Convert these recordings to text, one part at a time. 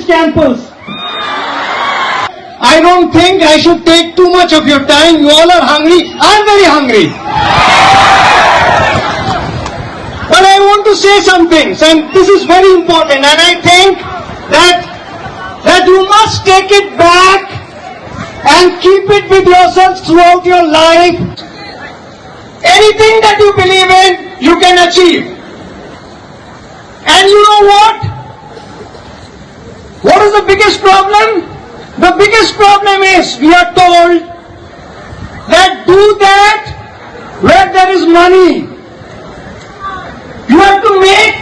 this campus. I don't think I should take too much of your time. You all are hungry. I'm very hungry. But I want to say some things, and this is very important, and I think that you must take it back and keep it with yourselves throughout your life. Anything that you believe in, you can achieve. And you know what? What is the biggest problem? The biggest problem is we are told that do that where there is money. You have to make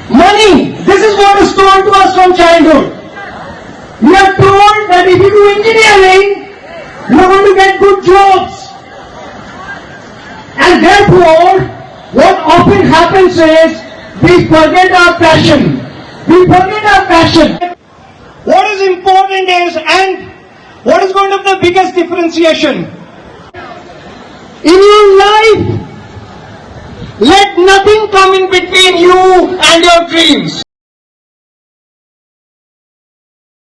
money. This is what is told to us from childhood. We are told that if you do engineering, you are going to get good jobs. And therefore, what often happens is we forget our passion. We forget our passion. What is important is, and what is going to be the biggest differentiation? In your life, let nothing come in between you and your dreams.